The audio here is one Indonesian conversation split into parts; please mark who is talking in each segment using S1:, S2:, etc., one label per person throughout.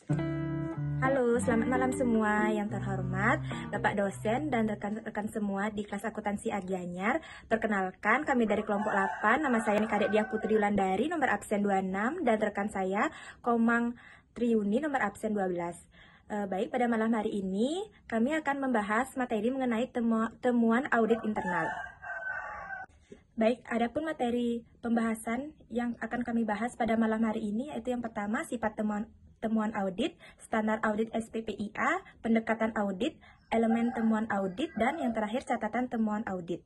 S1: Halo, selamat malam semua yang terhormat, Bapak dosen dan rekan-rekan semua di kelas akuntansi Gianyar. Perkenalkan, kami dari kelompok 8, nama saya Nikadek Diah Putri Wulandari, nomor absen 26, dan rekan saya Komang Triuni, nomor absen 12. Baik, pada malam hari ini kami akan membahas materi mengenai temuan audit internal. Baik, adapun materi pembahasan yang akan kami bahas pada malam hari ini yaitu yang pertama, sifat temuan audit, standar audit SPPIA, pendekatan audit, elemen temuan audit, dan yang terakhir catatan temuan audit.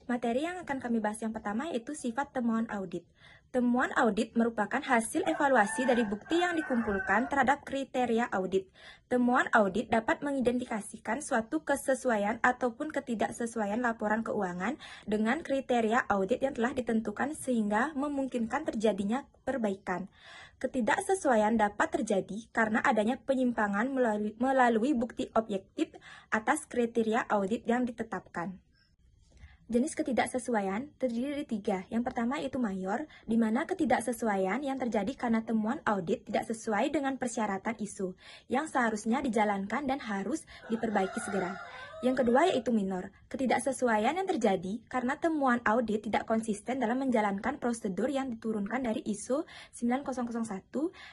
S1: Materi yang akan kami bahas yang pertama yaitu sifat temuan audit. Temuan audit merupakan hasil evaluasi dari bukti yang dikumpulkan terhadap kriteria audit. Temuan audit dapat mengidentifikasikan suatu kesesuaian ataupun ketidaksesuaian laporan keuangan dengan kriteria audit yang telah ditentukan sehingga memungkinkan terjadinya perbaikan. Ketidaksesuaian dapat terjadi karena adanya penyimpangan melalui bukti objektif atas kriteria audit yang ditetapkan. Jenis ketidaksesuaian terdiri dari 3. Yang pertama yaitu mayor, di mana ketidaksesuaian yang terjadi karena temuan audit tidak sesuai dengan persyaratan ISO yang seharusnya dijalankan dan harus diperbaiki segera. Yang kedua yaitu minor, ketidaksesuaian yang terjadi karena temuan audit tidak konsisten dalam menjalankan prosedur yang diturunkan dari ISO 9001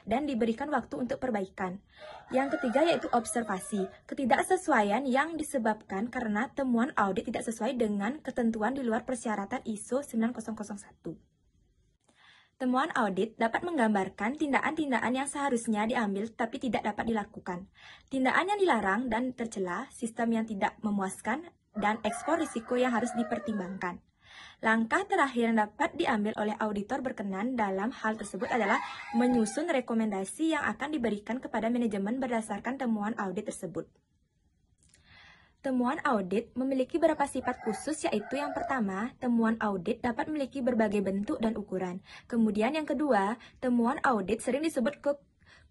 S1: dan diberikan waktu untuk perbaikan. Yang ketiga yaitu observasi, ketidaksesuaian yang disebabkan karena temuan audit tidak sesuai dengan ketentuan di luar persyaratan ISO 9001. Temuan audit dapat menggambarkan tindakan-tindakan yang seharusnya diambil tapi tidak dapat dilakukan. Tindakan yang dilarang dan tercela, sistem yang tidak memuaskan, dan ekspor risiko yang harus dipertimbangkan. Langkah terakhir yang dapat diambil oleh auditor berkenan dalam hal tersebut adalah menyusun rekomendasi yang akan diberikan kepada manajemen berdasarkan temuan audit tersebut. Temuan audit memiliki beberapa sifat khusus, yaitu yang pertama, temuan audit dapat memiliki berbagai bentuk dan ukuran. Kemudian yang kedua, temuan audit sering disebut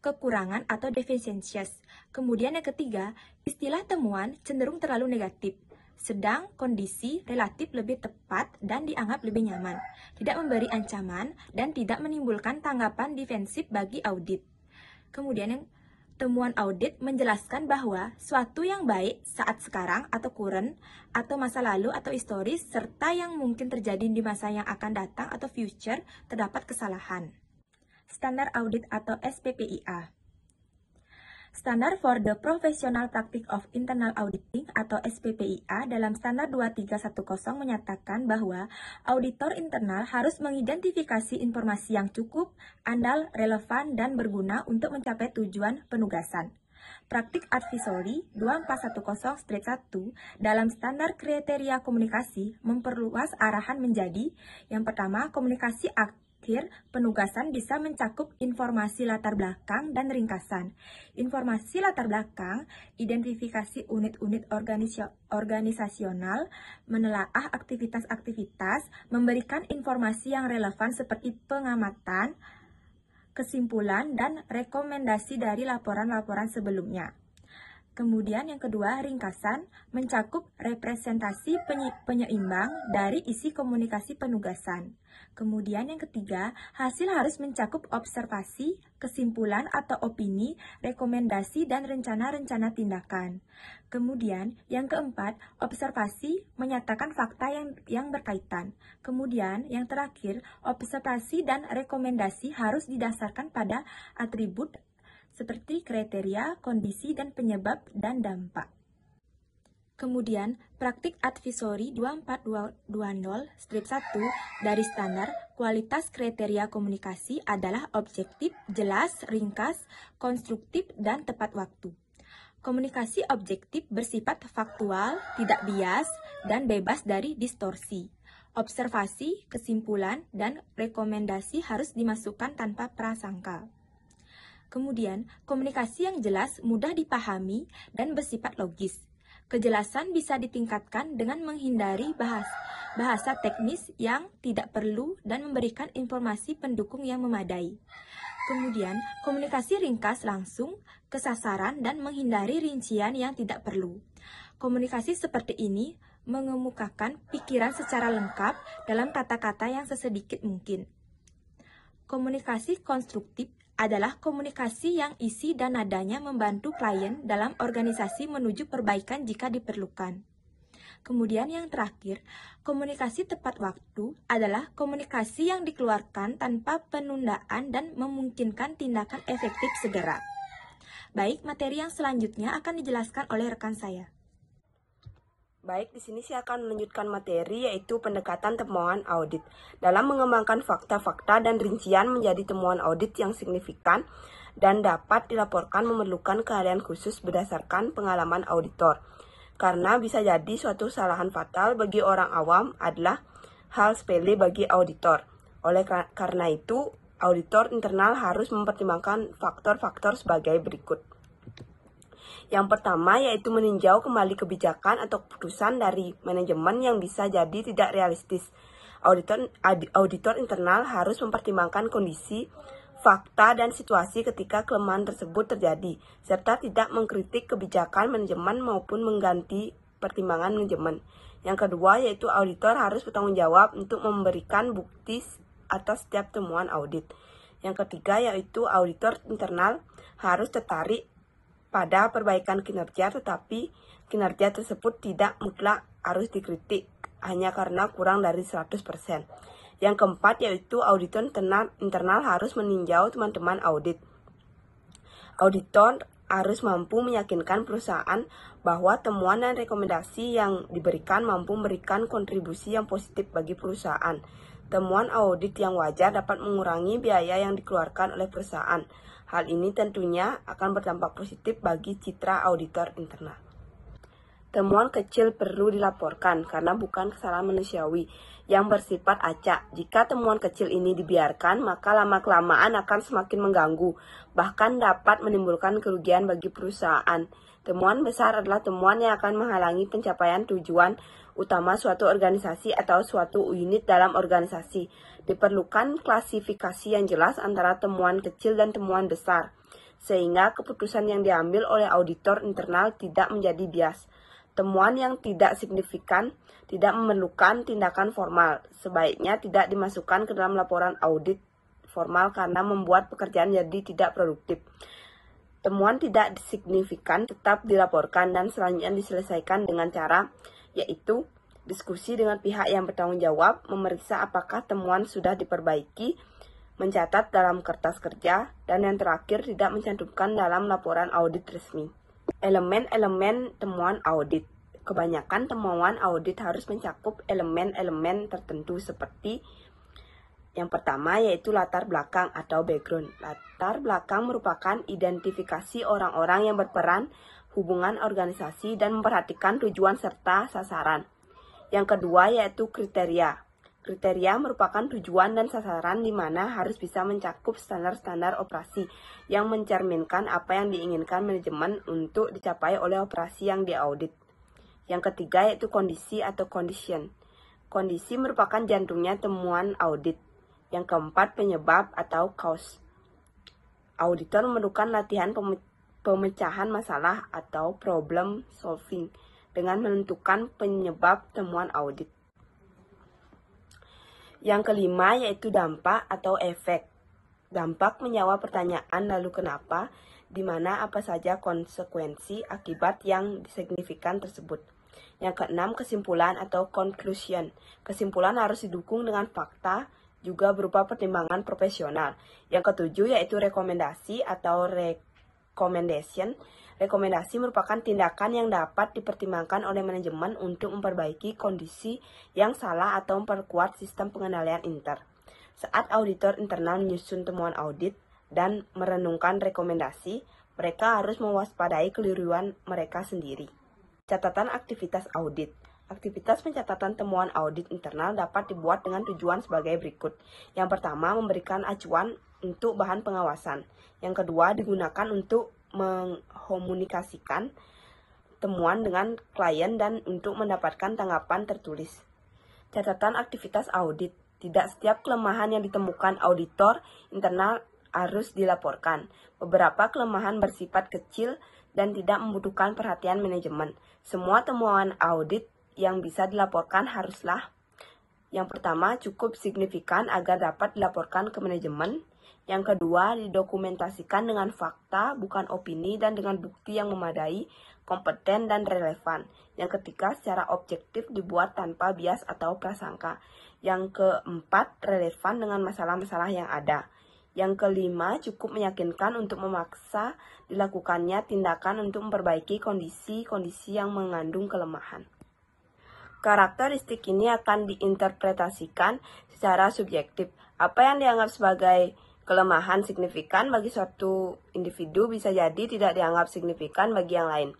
S1: kekurangan atau deficiencies. Kemudian yang ketiga, istilah temuan cenderung terlalu negatif, sedang kondisi relatif lebih tepat dan dianggap lebih nyaman, tidak memberi ancaman, dan tidak menimbulkan tanggapan defensif bagi audit. Kemudian yang temuan audit menjelaskan bahwa suatu yang baik saat sekarang atau current, atau masa lalu atau historis, serta yang mungkin terjadi di masa yang akan datang atau future, terdapat kesalahan. Standar audit atau SPPIA. Standard for the Professional Practice of Internal Auditing atau SPPIA dalam Standar 2310 menyatakan bahwa auditor internal harus mengidentifikasi informasi yang cukup, andal, relevan, dan berguna untuk mencapai tujuan penugasan. Praktik Advisory 2410-1 dalam Standar Kriteria Komunikasi memperluas arahan menjadi yang pertama, komunikasi penugasan bisa mencakup informasi latar belakang dan ringkasan. Informasi latar belakang, identifikasi unit-unit organisasional, menelaah aktivitas-aktivitas, memberikan informasi yang relevan seperti pengamatan, kesimpulan, dan rekomendasi dari laporan-laporan sebelumnya. Kemudian yang kedua, ringkasan, mencakup representasi penyeimbang dari isi komunikasi penugasan. Kemudian yang ketiga, hasil harus mencakup observasi, kesimpulan atau opini, rekomendasi, dan rencana-rencana tindakan. Kemudian yang keempat, observasi menyatakan fakta yang berkaitan. Kemudian yang terakhir, observasi dan rekomendasi harus didasarkan pada atribut seperti kriteria, kondisi, dan penyebab dan dampak. Kemudian, praktik advisory 2420-1 dari standar kualitas kriteria komunikasi adalah objektif, jelas, ringkas, konstruktif, dan tepat waktu. Komunikasi objektif bersifat faktual, tidak bias, dan bebas dari distorsi. Observasi, kesimpulan, dan rekomendasi harus dimasukkan tanpa prasangka. Kemudian, komunikasi yang jelas, mudah dipahami, dan bersifat logis. Kejelasan bisa ditingkatkan dengan menghindari bahasa teknis yang tidak perlu dan memberikan informasi pendukung yang memadai. Kemudian, komunikasi ringkas langsung, kesasaran, dan menghindari rincian yang tidak perlu. Komunikasi seperti ini mengemukakan pikiran secara lengkap dalam kata-kata yang sesedikit mungkin. Komunikasi konstruktif adalah komunikasi yang isi dan nadanya membantu klien dalam organisasi menuju perbaikan jika diperlukan. Kemudian yang terakhir, komunikasi tepat waktu adalah komunikasi yang dikeluarkan tanpa penundaan dan memungkinkan tindakan efektif segera. Baik, materi yang selanjutnya akan dijelaskan oleh rekan saya.
S2: Baik, di sini saya akan melanjutkan materi yaitu pendekatan temuan audit. Dalam mengembangkan fakta-fakta dan rincian menjadi temuan audit yang signifikan dan dapat dilaporkan memerlukan keahlian khusus berdasarkan pengalaman auditor. Karena bisa jadi suatu kesalahan fatal bagi orang awam adalah hal sepele bagi auditor. Oleh karena itu, auditor internal harus mempertimbangkan faktor-faktor sebagai berikut. Yang pertama yaitu meninjau kembali kebijakan atau keputusan dari manajemen yang bisa jadi tidak realistis. Auditor internal harus mempertimbangkan kondisi, fakta, dan situasi ketika kelemahan tersebut terjadi, serta tidak mengkritik kebijakan manajemen maupun mengganti pertimbangan manajemen. Yang kedua yaitu auditor harus bertanggung jawab untuk memberikan bukti atas setiap temuan audit. Yang ketiga yaitu auditor internal harus tertarik pada perbaikan kinerja, tetapi kinerja tersebut tidak mutlak harus dikritik hanya karena kurang dari 100%. Yang keempat yaitu auditor internal harus meninjau teman-teman audit. Auditor harus mampu meyakinkan perusahaan bahwa temuan dan rekomendasi yang diberikan mampu memberikan kontribusi yang positif bagi perusahaan. Temuan audit yang wajar dapat mengurangi biaya yang dikeluarkan oleh perusahaan. Hal ini tentunya akan berdampak positif bagi citra auditor internal. Temuan kecil perlu dilaporkan karena bukan kesalahan manusiawi yang bersifat acak. Jika temuan kecil ini dibiarkan, maka lama-kelamaan akan semakin mengganggu, bahkan dapat menimbulkan kerugian bagi perusahaan. Temuan besar adalah temuan yang akan menghalangi pencapaian tujuan utama suatu organisasi atau suatu unit dalam organisasi. Diperlukan klasifikasi yang jelas antara temuan kecil dan temuan besar, sehingga keputusan yang diambil oleh auditor internal tidak menjadi bias. Temuan yang tidak signifikan tidak memerlukan tindakan formal. Sebaiknya tidak dimasukkan ke dalam laporan audit formal karena membuat pekerjaan jadi tidak produktif. Temuan tidak signifikan tetap dilaporkan dan selanjutnya diselesaikan dengan cara yaitu diskusi dengan pihak yang bertanggung jawab, memeriksa apakah temuan sudah diperbaiki, mencatat dalam kertas kerja, dan yang terakhir tidak mencantumkan dalam laporan audit resmi. Elemen-elemen temuan audit. Kebanyakan temuan audit harus mencakup elemen-elemen tertentu seperti yang pertama yaitu latar belakang atau background. Latar belakang merupakan identifikasi orang-orang yang berperan, hubungan organisasi, dan memperhatikan tujuan serta sasaran. Yang kedua yaitu kriteria. Kriteria merupakan tujuan dan sasaran di mana harus bisa mencakup standar-standar operasi yang mencerminkan apa yang diinginkan manajemen untuk dicapai oleh operasi yang diaudit. Yang ketiga yaitu kondisi atau condition. Kondisi merupakan jantungnya temuan audit. Yang keempat penyebab atau cause. Auditor memerlukan latihan pemecahan masalah atau problem solving dengan menentukan penyebab temuan audit. Yang kelima yaitu dampak atau efek. Dampak menjawab pertanyaan lalu kenapa, di mana apa saja konsekuensi akibat yang signifikan tersebut. Yang keenam kesimpulan atau conclusion. Kesimpulan harus didukung dengan fakta, juga berupa pertimbangan profesional. Yang ketujuh yaitu rekomendasi atau recommendation. Rekomendasi merupakan tindakan yang dapat dipertimbangkan oleh manajemen untuk memperbaiki kondisi yang salah atau memperkuat sistem pengendalian inter. Saat auditor internal menyusun temuan audit dan merenungkan rekomendasi, mereka harus mewaspadai keliruan mereka sendiri. Catatan aktivitas audit. Aktivitas pencatatan temuan audit internal dapat dibuat dengan tujuan sebagai berikut. Yang pertama, memberikan acuan untuk bahan pengawasan. Yang kedua, digunakan untuk mengkomunikasikan temuan dengan klien dan untuk mendapatkan tanggapan tertulis. Catatan aktivitas audit. Tidak setiap kelemahan yang ditemukan auditor internal harus dilaporkan. Beberapa kelemahan bersifat kecil dan tidak membutuhkan perhatian manajemen. Semua temuan audit yang bisa dilaporkan haruslah yang pertama cukup signifikan agar dapat dilaporkan ke manajemen. Yang kedua, didokumentasikan dengan fakta, bukan opini, dan dengan bukti yang memadai, kompeten, dan relevan. Yang ketiga, secara objektif dibuat tanpa bias atau prasangka. Yang keempat, relevan dengan masalah-masalah yang ada. Yang kelima, cukup meyakinkan untuk memaksa dilakukannya tindakan untuk memperbaiki kondisi-kondisi yang mengandung kelemahan. Karakteristik ini akan diinterpretasikan secara subjektif. Apa yang dianggap sebagai kelemahan signifikan bagi suatu individu bisa jadi tidak dianggap signifikan bagi yang lain.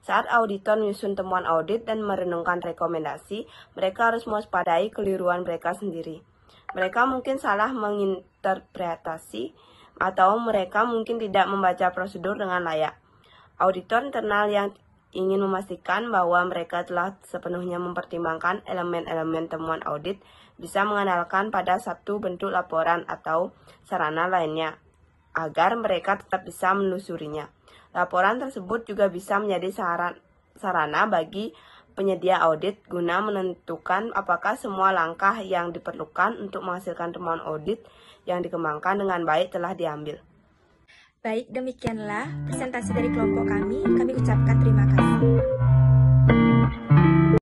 S2: Saat auditor menyusun temuan audit dan merenungkan rekomendasi, mereka harus mewaspadai keliruan mereka sendiri. Mereka mungkin salah menginterpretasi atau mereka mungkin tidak membaca prosedur dengan layak. Auditor internal yang ingin memastikan bahwa mereka telah sepenuhnya mempertimbangkan elemen-elemen temuan audit bisa mengandalkan pada satu bentuk laporan atau sarana lainnya agar mereka tetap bisa menelusurinya. Laporan tersebut juga bisa menjadi sarana bagi penyedia audit guna menentukan apakah semua langkah yang diperlukan untuk menghasilkan temuan audit yang dikembangkan dengan baik telah diambil.
S1: Baik, demikianlah presentasi dari kelompok kami. Kami ucapkan terima kasih.